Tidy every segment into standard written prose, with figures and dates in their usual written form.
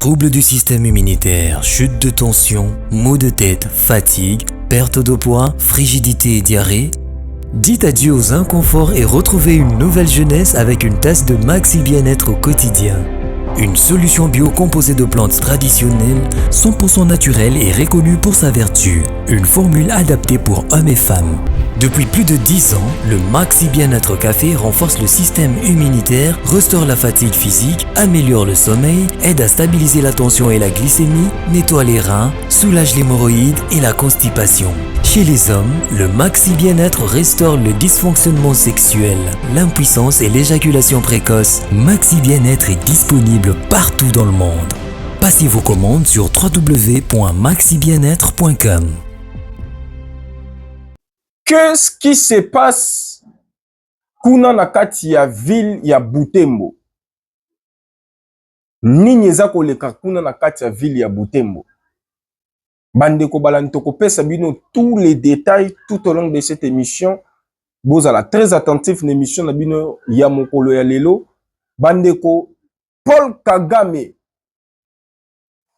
Troubles du système immunitaire, chute de tension, maux de tête, fatigue, perte de poids, frigidité et diarrhée. Dites adieu aux inconforts et retrouvez une nouvelle jeunesse avec une tasse de Maxi Bien-être au quotidien. Une solution bio composée de plantes traditionnelles, 100% naturelle et reconnue pour sa vertu. Une formule adaptée pour hommes et femmes. Depuis plus de 10 ans, le Maxi Bien-être Café renforce le système immunitaire, restaure la fatigue physique, améliore le sommeil, aide à stabiliser la tension et la glycémie, nettoie les reins, soulage l'hémorroïde et la constipation. Chez les hommes, le Maxi Bien-être restaure le dysfonctionnement sexuel, l'impuissance et l'éjaculation précoce. Maxi Bien-être est disponible partout dans le monde. Passez vos commandes sur www.maxibienêtre.com. Qu'est-ce qui se passe kuna na kati ya ville ya Butembo? Nini eza koleka kuna na kati ya ville ya Butembo? Bandeko balani tokopesa bino tous les détails tout au long de cette émission. Bozala très attentif na émission na bino ya mokolo ya lelo. Bandeko, Paul Kagame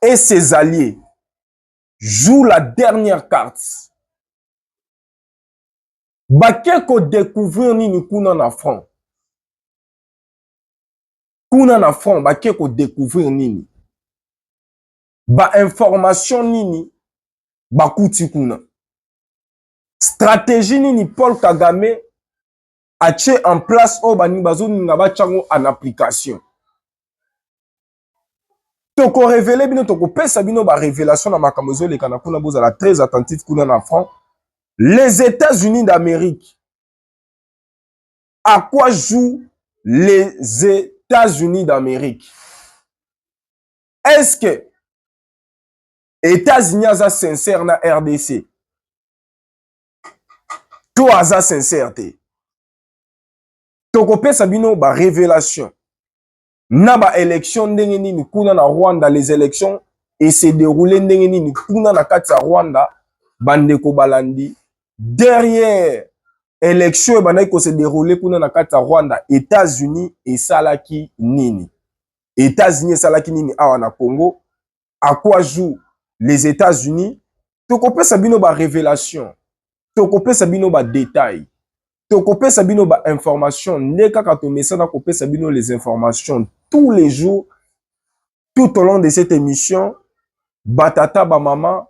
et ses alliés jouent la dernière carte. Bakeko découvrir nini kuna na front. Kuna na front, bakeko découvrir nini. Ba information nini, bakuti kuna. Stratégie nini Paul Kagame a tché en place au bani bazo ninga ba tchango en application. Toko révélé bino, toko pesa bino ba révélation na makamozo le kana kuna bozala très attentif kuna na front. Les États-Unis d'Amérique. À quoi jouent les États-Unis d'Amérique? Est-ce que États-Unis sont sincères na RDC? Toi, asa sincérité. Toko pesa bino ba révélation. Na ba élection ndenge nini kuna na Rwanda, les élections et se déroulent ndenge nini kuna na kati ya Rwanda, bandeko balandi. Derrière élection bandai ko se dérouler kuna na kati ya Rwanda, États-Unis et salaki nini. États-Unis et salaki nini awa na Congo. À quoi jouent les États-Unis? Toko pesa bino ba révélation. Toko pesa bino ba détail. Toko pesa bino ba information. Ne kaka to message na ko pesa bino les informations tous les jours tout au long de cette émission. Batata ba maman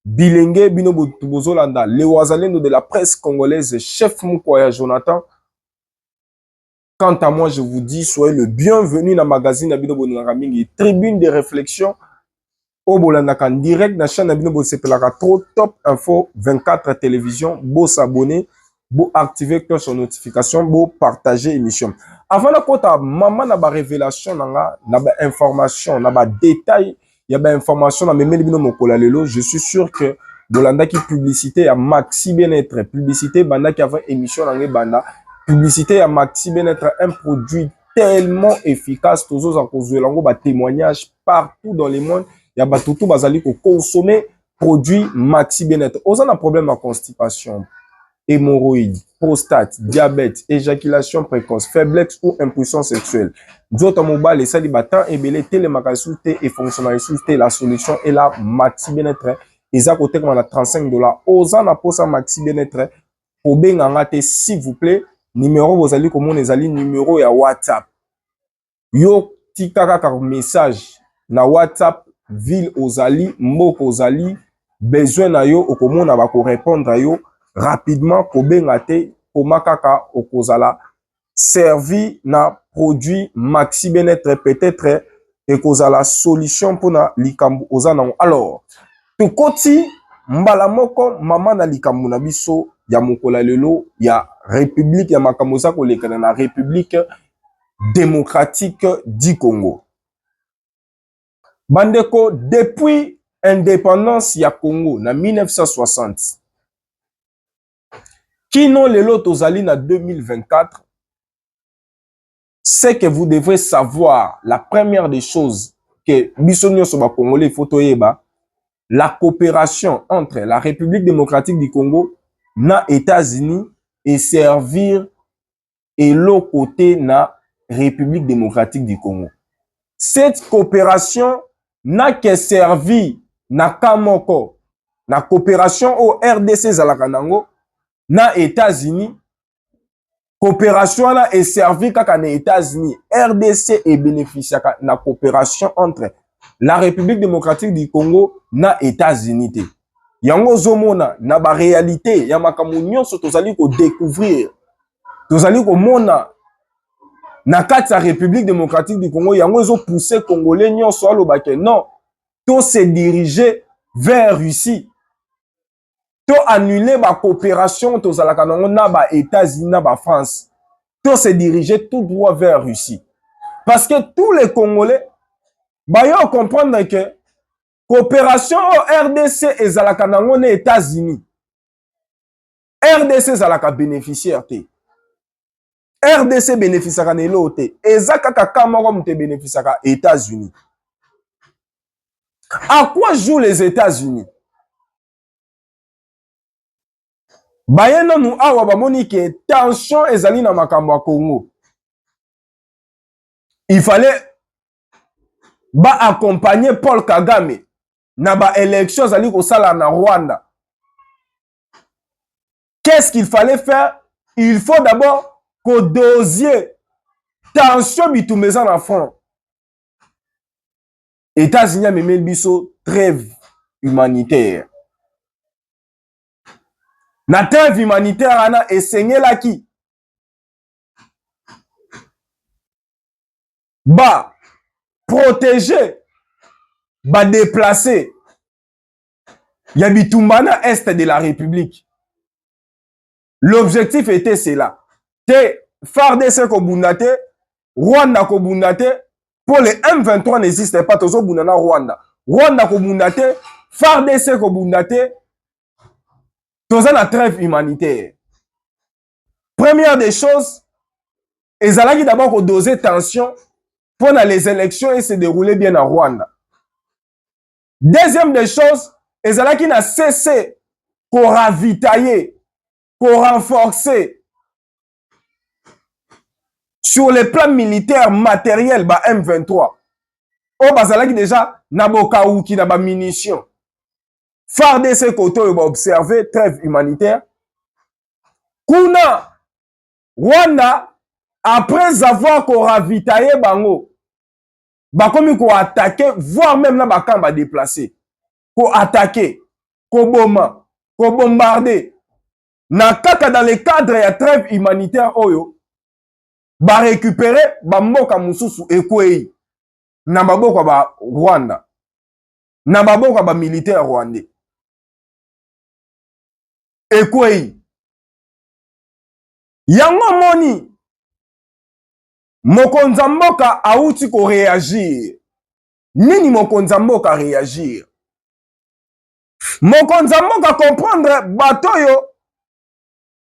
bilenge bino bozolanda le wazalendo de la presse congolaise, chef Mukwaya Jonathan. Quant à moi, je vous dis soyez le bienvenu dans le magazine Abino Bonaramingi, tribune de réflexion au Bolandaka en direct dans la chaîne Abino Bosepelaka trop top info 24 télévision. Beau s'abonner, beau activer cloche de notification, beau partager émission. Avant de compter maman na ba révélation na ba information, na ba détail, il y a ba information na memeli bino mokola lelo. Je suis sûr que Bolanda qui publicité à Maxi Bien-être, publicité banda qui avait émission na banda, publicité à Maxi Bien-être, un produit tellement efficace. Tous en cause de lango ba témoignage partout dans le monde. Il y a ba tout bazali ko consommer produit Maxi Bien-être. Aux un problème de constipation, hémorroïdes, prostate, diabète, éjaculation précoce, faiblesse ou impuissance sexuelle. D'autres mobiles, les célibataires et belé télémacasouté et fonctionnalité, la solution est là, Maxi Bien-être. Ils ont coté comme $35. Osant la pose Maxi Bien-être. Pour bien en s'il vous plaît, numéro vous allez comment les allez numéro ya WhatsApp. Yo tikaka message na WhatsApp ville ozali mboko ozali besoin na yo okomona ba ko répondre yo rapidement ko bengate ko makaka okozala servi na produit Maxi Bien-être peut-être et kozala solution pour na likambu ozana. Alors tukoti mbala moko mama na likambu na biso ya mokola lelo ya république ya makamosa ko lekana na république démocratique du Congo. Bandeko, depuis indépendance ya Congo na 1960, kino lelo tozali na 2024, c'est que vous devrez savoir la première des choses que bisonio soba congolais photo yeba, la coopération entre la République démocratique du Congo na États-Unis et servir et l'autre côté na République démocratique du Congo. Cette coopération n'a que servi na kamoko na coopération au RDC zalaka nango na États-Unis. Coopération là est servi kaka na États-Unis. RDC est bénéficiaire na coopération entre la République démocratique du Congo na États-Unis te. Yango zomona na ba réalité ya makambo nyonso tozali ko découvrir. Tozali ko mona na kati ya République démocratique du Congo yango ezo pousser congolais nyonso alobake non, to se diriger vers Russie. To annuler ba coopération tozalaka nango na ba États-Unis na ba France. To se diriger tout droit vers Russie. Parce que tous les Congolais bayo comprendre que coopération au RDC ezalaka nango na États-Unis. RDC ezalaka bénéficiaire te. RDC bénéficiera na elo te. Eza kaka kamoko mute bénéficiera États-Unis. À quoi jouent les États-Unis? Bayena nous awa bamoni ke tension ezali na makambo ya Congo. Il fallait accompagner Paul Kagame na ba élection zali ko sala na Rwanda. Qu'est-ce qu'il fallait faire? Il faut d'abord qu'au dosier tension bitumeza na front. États-Unis a memel biso trêve humanitaire. Na trêve humanitaire ana esengeli ba protéger, ba déplacer ya bitumbana est de la République. L'objectif était cela. Te FARDC ko bundate, Rwanda ko bundate, pour les M23 n'existe pas tozo bundana Rwanda. Rwanda ko bundate, FARDC ko bundate, toza na trêve humanitaire. Première des choses, ezalaki d'abord ko doser tension pour les élections et se dérouler bien en Rwanda. Deuxième des choses, ezalaki na cessé ko ravitailler, ko renforcer sur le plan militaire matériel ba M23. O bazalaki déjà na bokauki na ba munitions. FARDC koto yo ba observer trêve humanitaire. Kuna Rwanda après avoir ko ravitailler bango bakomi ko attaquer voire même na bakamba déplacer. Ko attaquer, ko boma, ko bombarder. Na kaka dans le cadre ya trêve humanitaire oyo ba récupérer ba mboka mususu ekwei na maboko ba Rwanda na maboko ba militaire rwandais ekwei yango moni mokonza mboka auti ko réagir. Nini mokonza mboka réagir? Mokonza mboka comprendre batoyo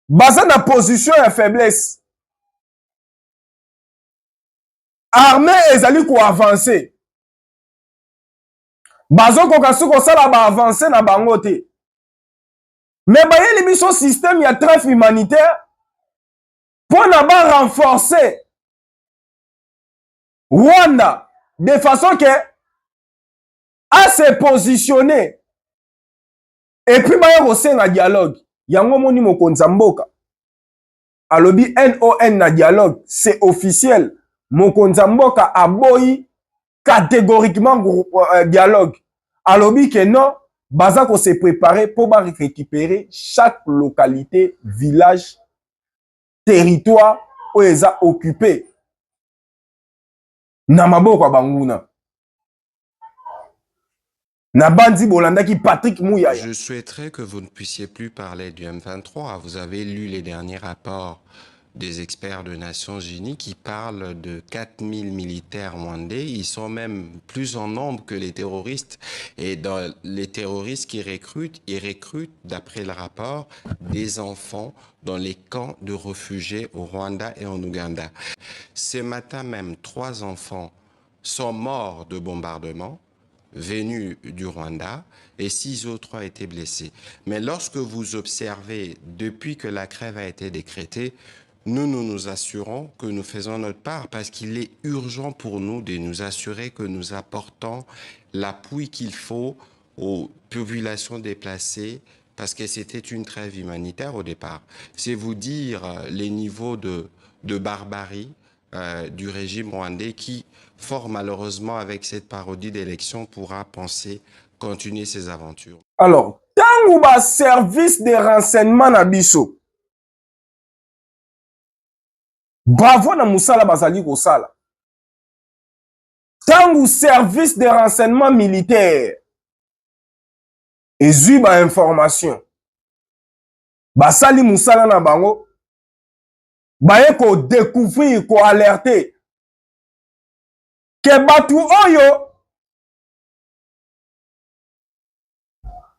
baza na position ya faiblesse. Armée ezali ko avancer. Bazo koka suko sala ba avancer na bango te. Mais bayeli biso système ya trêve humanitaire pour na ba renforcer Rwanda de façon que à se positionner et puis baya kosenga dialogue. Yango moni mokonza mboka alobi NON na dialogue, c'est officiel. Mokonza mboka aboyi catégoriquement dialogue. Alobi que non, baza ko se préparer pour ba récupérer chaque localité, village, territoire où ils ont occupé. Na maboko banguna. Na bandi bolanda ki Patrick Mouyaya. Je souhaiterais que vous ne puissiez plus parler du M23. Vous avez lu les derniers rapports des experts des Nations Unies qui parlent de 4000 militaires rwandais. Ils sont même plus en nombre que les terroristes. Et dans les terroristes qui recrutent, ils recrutent, d'après le rapport, des enfants dans les camps de réfugiés au Rwanda et en Ouganda. Ce matin même, 3 enfants sont morts de bombardement venus du Rwanda et 6 autres ont été blessés. Mais lorsque vous observez, depuis que la trêve a été décrétée, nous assurons que nous faisons notre part parce qu'il est urgent pour nous de nous assurer que nous apportons l'appui qu'il faut aux populations déplacées parce que c'était une trêve humanitaire au départ. C'est vous dire les niveaux de barbarie du régime rwandais qui, fort malheureusement, avec cette parodie d'élection, pourra penser continuer ses aventures. Alors, tangu ba service de renseignement na biso, bravo na musala bazali kosala. Tangu service de renseignement militaire ezui ba information, basali musala na bango, baye ko découvrir, ko alerter ke batu oyo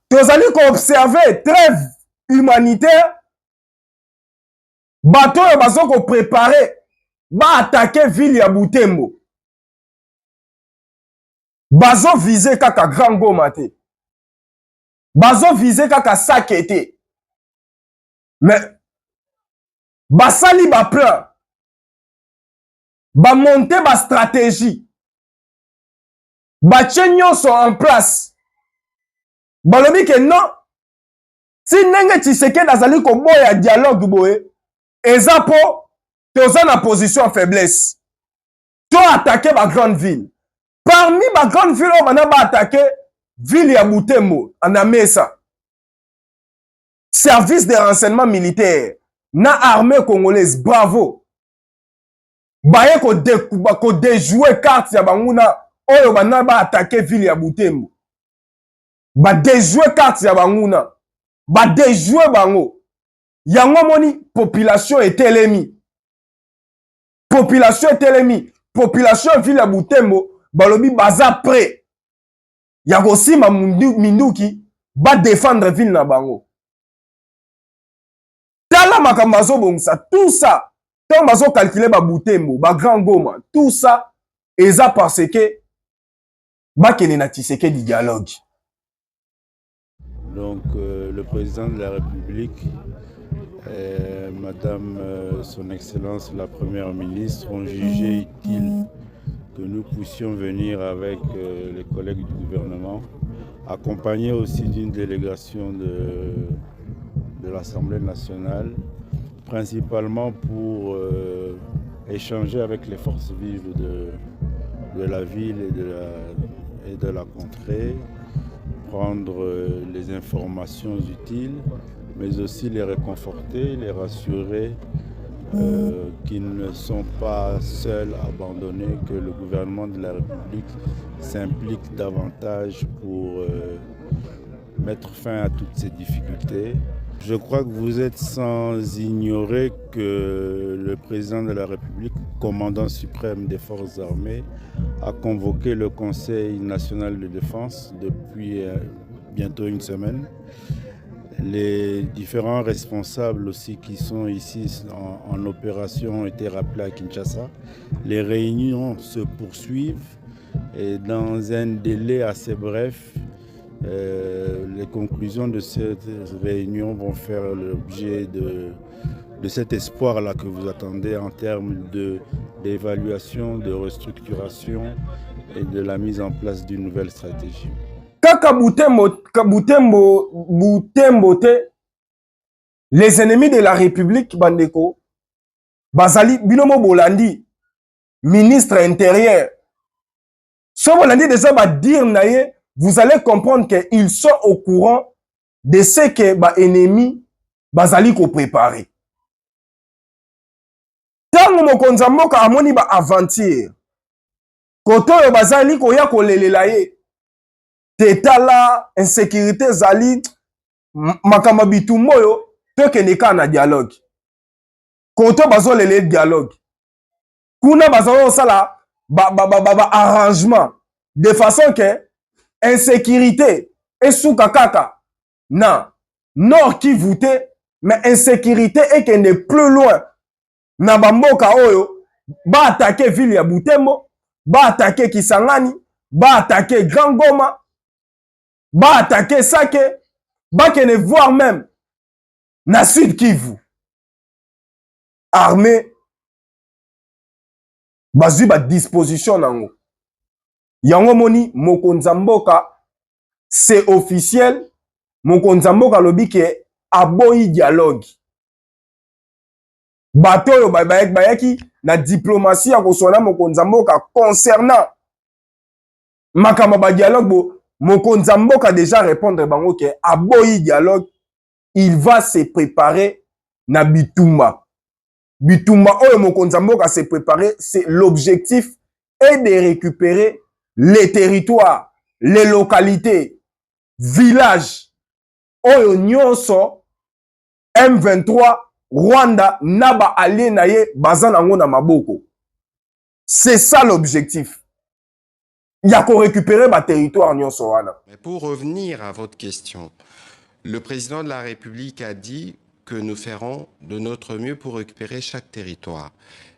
tozali ko observer trêve humanitaire, bato oyo bazo ko préparer ba attaquer ville ya Butembo, bazo viser kaka Grand Goma te, bazo viser kaka Sake te, mais basali ba plan, ba monter ba stratégie, ba tie nyonso en place, balobi ke non, si ndenge Tshisekedi azali koboya dialogue boye, eza po toza na position faiblesse, to attaquer ba grande ville. Parmi ba grande ville oyo bana ba attaquer ville ya Butembo, na Mesa, service de renseignement militaire na armée congolaise, bravo, baye ko déjouer carte ya banguna oyo bana ba attaquer ville ya Butembo, ba déjouer carte ya banguna, ba déjouer bango. Yango moni population etelemi, population etelemi, population ville ya Butembo balobi baza prêt ya kosima minduki ba défendre ville na bango. Tala makambo azobongisa, tout ça tant bazo calculer ba Butembo, ba Grand Goma, tout ça eza parce que bakene na Tshisekedi dialogue. Donc le président de la République, Madame Son Excellence la Première Ministre, ont jugé utile que nous puissions venir avec les collègues du gouvernement, accompagnés aussi d'une délégation de l'Assemblée nationale, principalement pour échanger avec les forces vives de la ville et de la contrée, prendre les informations utiles, mais aussi les réconforter, les rassurer qu'ils ne sont pas seuls, abandonnés, que le gouvernement de la République s'implique davantage pour mettre fin à toutes ces difficultés. Je crois que vous êtes sans ignorer que le président de la République, commandant suprême des forces armées, a convoqué le Conseil national de défense depuis bientôt une semaine. Les différents responsables aussi qui sont ici en opération ont été rappelés à Kinshasa. Les réunions se poursuivent et dans un délai assez bref, les conclusions de cette réunion vont faire l'objet de cet espoir-là que vous attendez en termes d'évaluation, de restructuration et de la mise en place d'une nouvelle stratégie. Kaka Butembo te, les ennemis de la République bandeko, bazali binomo bolandi, ministre intérieur. So bolandi déjà ba dire naye, vous allez comprendre qu'ils sont au courant de ce que ba ennemi bazali ko préparer. Tango mokonza mboka amoni ba aventure, koto yo bazali ko ya ko lelela ye. Tetala, insécurité zali, makamba bitumboyo, teke neka na dialogue. Koto bazo lele dialogue. Kuna bazo sala, arrangement. De façon que, insécurité, et souka kaka, na, nord qui voûtait, mais insécurité et qu'elle n'est plus loin. Na bamboka oyo, ba attaquer ville ya Butembo, ba attaquer Kisangani, ba attaquer Grand Goma, ba attaquer Sake, ba kene voir même na Sud Kivu. armée bazwi ba disposition nango. Yango moni mokonzi mboka c'est officiel, mokonzi mboka lobi ke aboyi dialogue. Bato yo bayaki na diplomatie ya kosona mokonzi mboka concernant makamba ba dialogue bo mokonzi mboka déjà répondre bango ke aboyi dialogue, il va se préparer na bitumba. Bitumba oyo mokonzi mboka se préparer, c'est l'objectif est de récupérer les territoires, les localités, villages oyo nyonso M23 Rwanda naba allié na ye baza nango na maboko. C'est ça l'objectif. Il y a qu'on récupérer ma territoire nyonso wana. Mais pour revenir à votre question, le président de la République a dit que nous ferons de notre mieux pour récupérer chaque territoire.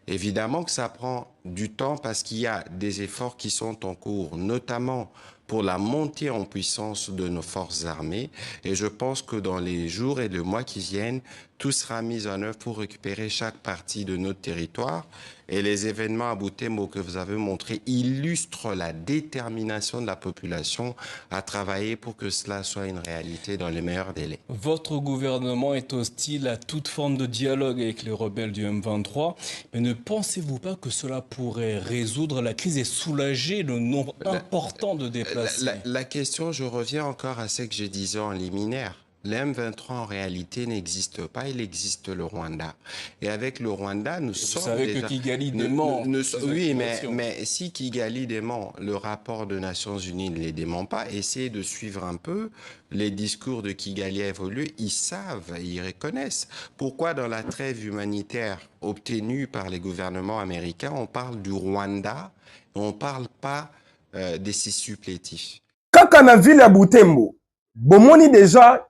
Évidemment que ça prend du temps parce qu'il y a des efforts qui sont en cours, notamment pour la montée en puissance de nos forces armées. Et je pense que dans les jours et les mois qui viennent, tout sera mis en œuvre pour récupérer chaque partie de notre territoire. Et les événements à Butembo que vous avez montrés illustrent la détermination de la population à travailler pour que cela soit une réalité dans les meilleurs délais. Votre gouvernement est hostile à toute forme de dialogue avec les rebelles du M23, mais ne pensez-vous pas que cela pourrait résoudre la crise et soulager le nombre important de déplacés? La question, je reviens encore à ce que je disais en liminaire. Le M23 en réalité n'existe pas, il existe le Rwanda. Et avec le Rwanda, nous sommes. Vous savez déjà, que Kigali dément. Oui, mais si Kigali dément, le rapport des Nations Unies ne les dément pas. Essayez de suivre un peu les discours de Kigali évoluent. Ils savent, ils reconnaissent. Pourquoi dans la trêve humanitaire obtenue par les gouvernements américains, on parle du Rwanda, on ne parle pas des six supplétifs. Kaka na ville ya Butembo, bomoni déjà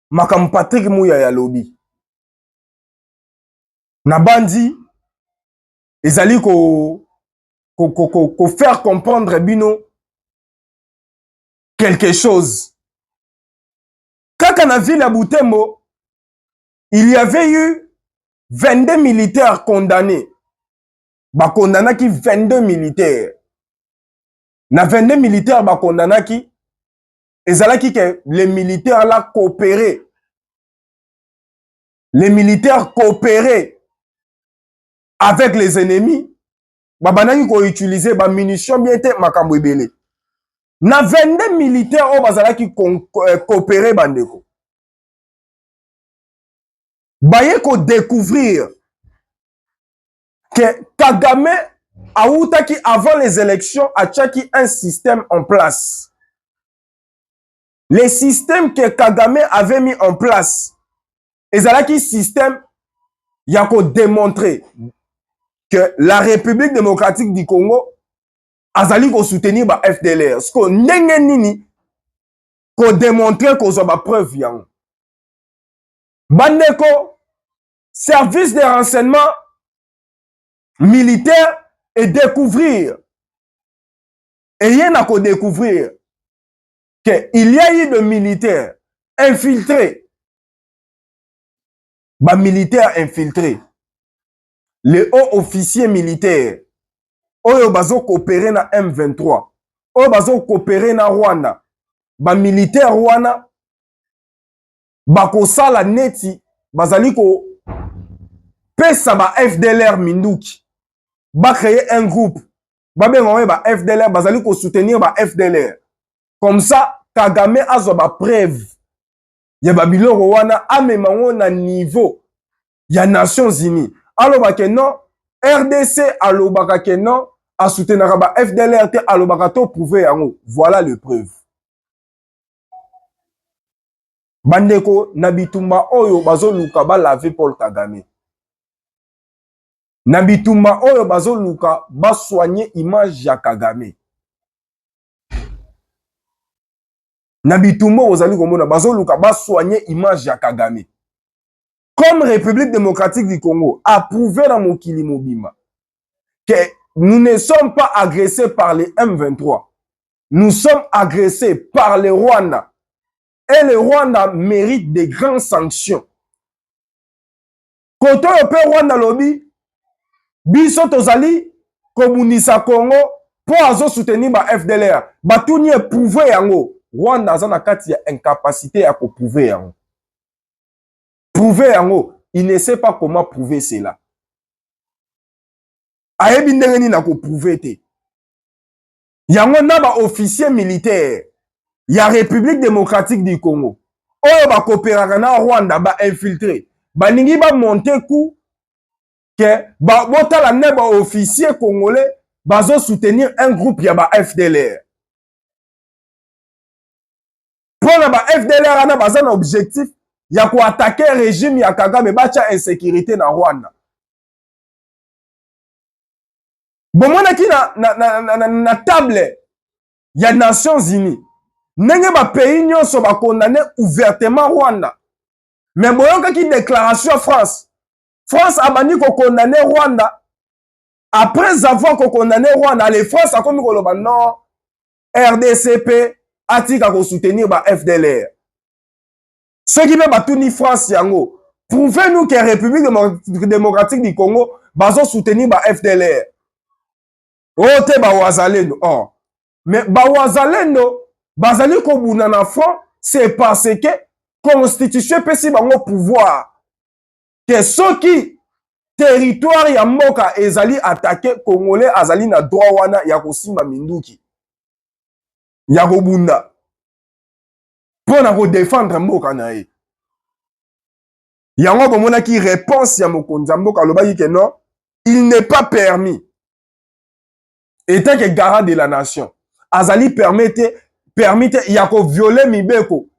Makam Patrick Mouya ya lobi. Na bandi, ezali ko faire comprendre bino quelque chose. Kaka na ville ya Butembo, il y avait eu 22 militaires condamnés. Ba condamnaki 22 militaires. Na 22 militaires ba condamnaki, ezalaki que les militaires là coopéraient. Les militaires coopéraient avec les ennemis. Babanaki ko utiliser ba munitions bien te makambo ebele. Na 22 militaires o bazalaki coopérer bandeko. Baye ko découvrir que Kagame aoutaki avant les élections a tchaki un système en place. Les systèmes que Kagame avait mis en place, ezalaki système yako démontrer que la République démocratique du Congo azali ko soutenir ba FDLR. Ce qu'on ndenge nini ko démontrer ko zo ba preuve yang. Bandeko service de renseignement militaire et découvrir et rien à ko découvrir qu'il y a eu de militaires infiltrés. Bah, militaires infiltrés. Les hauts officiers militaires. Oyo bazo coopérer na M23. Oyo bazo coopérer na Rwanda. Bah, militaire Rwanda. Bah, ko sala neti. Bazali ko pesa ba FDLR Minduki. Bah, créer un groupe. Bah, ben, ba FDLR. Bazali ko soutenir ba FDLR. Comme ça, Kagame azo ba preuve. Ya ba biloko wana amemango na niveau ya Nations Unies. Alobaka non, RDC alobaka ke non, a soutenir ba FDLR te alobaka to prouver yango. Voilà le preuve. Bandeko na bitumba oyo bazo luka ba laver Paul Kagame. Na bitumba oyo bazo luka ba soigner image ya Kagame. Na bitumba ozali komona bazo luka ba soigner image ya Kagame. Comme République démocratique du Congo a prouvé dans Mokili Mobimba que nous ne sommes pas agressés par les M23. Nous sommes agressés par le Rwanda. Et le Rwanda mérite des grandes sanctions. Koto yo pe Rwanda lobby biso tozali komunisa Congo po azo soutenir ba FDLR. Batuni eprouver yango. Rwanda aza na kati ya incapacité ya ko prouver yango. Prouver yango, il ne sait pas comment prouver cela. Ayebi ndenge nini na ko prouver te. Yango na ba officier militaire ya République démocratique du Congo. Oyo ba coopéraka na Rwanda ba infiltré. Baningi ba monter coup que ba botala ne ba officier congolais bazo soutenir un groupe ya ba FDLR. Pour na ba FDLR ana baza na objectif ya ko attaquer régime ya Kagame bacha insécurité na Rwanda. Bomona ki na table ya Nations Unies. Ndenge ba pays nyonso ba condamné ouvertement Rwanda. Mais boyoka ki déclaration France. France a bani ko condamné Rwanda. Après avoir ko condamné Rwanda, les France a komi ko loba non RDCP atika ko soutenir ba FDLR. Ce qui veut batuni France yango. Prouvez-nous que République démocratique du Congo bazo soutenir ba FDLR. Oh te ba wazalendo. Oh. Mais ba wazalendo bazali ko buna na front, c'est parce que constitution pesi bango pouvoir. Que ceux qui territoire ya mboka ezali attaqué congolais azali na droit wana ya kosimba minduki. Ya kobunda. Pona ko défendre mboka na ye. Yango bomona ki réponse ya mokonza mboka lobaki que non, il n'est pas permis. Étant que garant de la nation, azali permettre ya ko violer mibeko,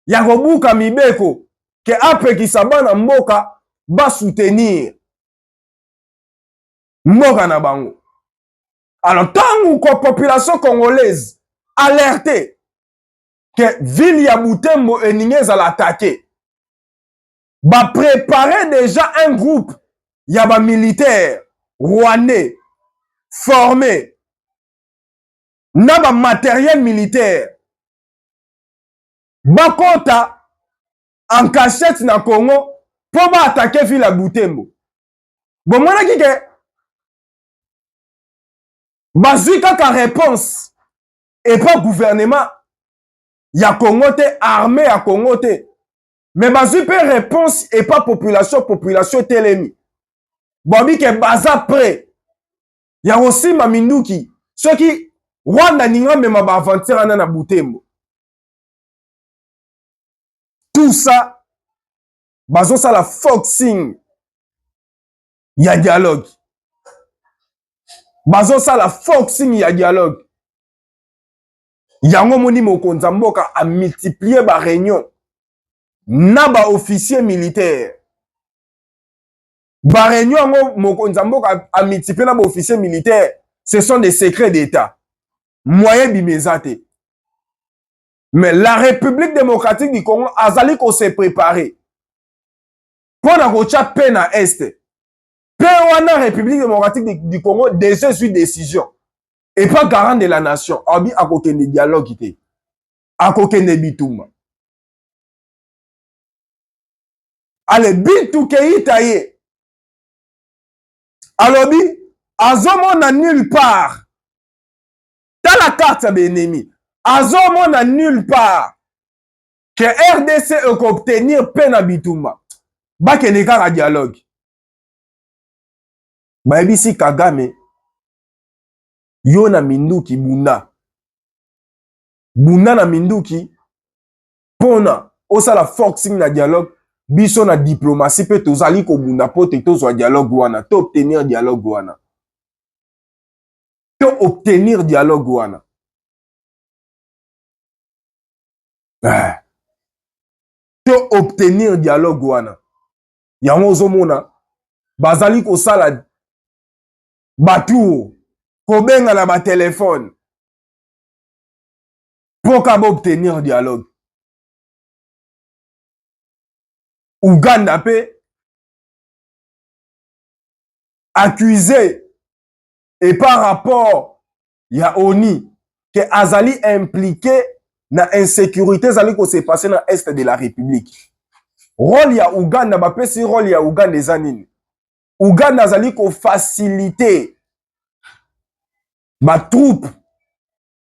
ya ko buka mibeko, que après ki sabana mboka ba soutenir mboka na bango. Alors tant que population congolaise alertée que ville ya Butembo et Ningez à l'attaquer, ba préparer déjà un groupe ya ba militaire rwandais formé na ba matériel militaire bakota en cachette na Congo pour ba attaquer ville ya Butembo. Bon mona ki ke bazui kaka réponse et pas gouvernement ya Congo te, armée ya Congo te. Mais bazui pe réponse et pas population telemi. Bobi ke baza prêt. Ya aussi maminduki. Ceux qui Rwanda ninga mema ba aventure na Butembo. Tout ça bazo ça la foxing ya dialogue. Bazo ça la foxing ya dialogue. Yango moni mokonza mboka a multiplier ba réunion na ba officier militaire. Ba réunion mokonza mboka a multiplier na ba officier militaire, ce sont des secrets d'état. Moyen bimezate. Mais la République démocratique du Congo azali ko se préparer. Pour na ko cha pe na est. Pe wana République démocratique du Congo déjà eu décision. Et pas garant de la nation. Abi akokende dialogue ite. Akokende bituma. Ale bitu ke itaye. Alobi azomona nulle part. Dans la carte ya ennemi. Azomona nulle part que RDC peut obtenir peine à bituma. Bakende kaka dialogue. Baebisi Kagame yo na minduki bunda. Bunda na minduki pona osala foxing na dialogue biso na diplomatie pe tozali ko bunda po te tozwa dialogue wana to obtenir dialogue wana. To obtenir dialogue wana. To obtenir dialogue wana. Yango ozomona bazali ko sala batu kobenga na ba téléphone pour qu'à obtenir dialogue. Ouganda pe accusé et par rapport ya ONU que azali impliqué na insécurité zali ko se passer dans est de la République. rôle ya Ouganda bapesi rôle ya Ouganda eza nini? Ouganda azali ko faciliter ba troupe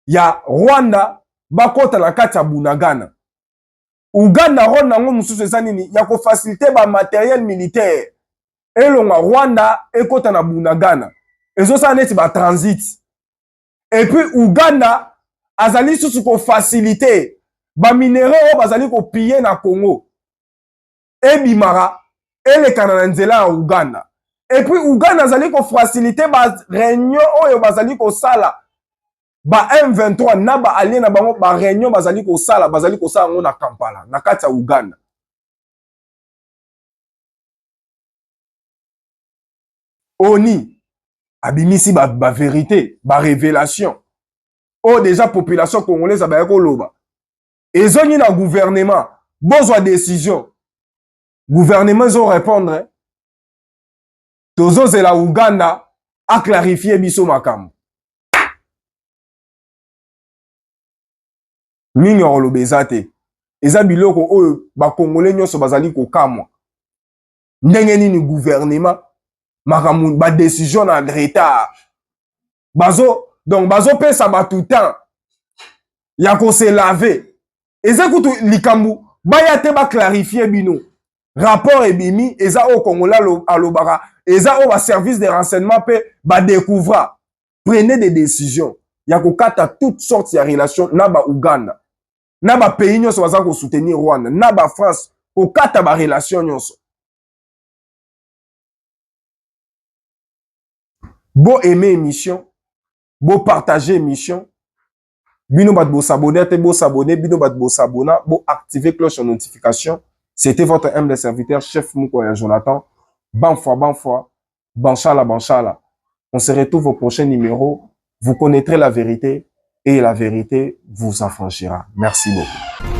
ya Rwanda bakota na kati ya Bunagana. Ouganda rôle nango mususu eza nini? Ya ko faciliter ba matériel militaire elonga Rwanda ekota na Bunagana. Ezosala neti ba transit. Et puis Ouganda azali susu ko faciliter ba minéraux oyo bazali ko piller na Congo. Ebimara elekana na nzela ya Ouganda. Et puis Ouganda azali ko faciliter ba réunion oyo bazali ko sala ba M23 na ba allié na bango ba réunion bazali ko sala ngo na Kampala na kati ya Uganda. Oni abimisi ba vérité, ba révélation. Oh déjà population congolaise ba ko loba. Ezoni na gouvernement, besoin décision. Gouvernement zo répondre. Tozo zela Uganda a clarifier biso makambo. Mingi olobeza te. Eza biloko oyo ba congolais nyonso bazali ko kamwa. Ndenge nini gouvernement makambo ba décision na retard. Donc bazo pesa ba tout temps. Ya ko se laver. Eza kutu likambu baya te ba clarifier bino. Rapport ebimi eza au Congolais alobara. Eza au service de renseignement pe ba découvra. Prenez des décisions. Ya ko kata toutes sortes ya relations na ba Uganda. Na ba pays nyonso baza ko soutenir Rwanda. Na ba France ko kata ba relation nyonso. Bo aimer émission, bo partager émission. Bino bat bo s'abonner, te bo s'abonner, bino bat bo s'abonner, bo activer cloche de notification. C'était votre humble serviteur, chef Mukoya Jonathan. Banfwa, banchala. On se retrouve au prochain numéro. Vous connaîtrez la vérité et la vérité vous affranchira. Merci beaucoup.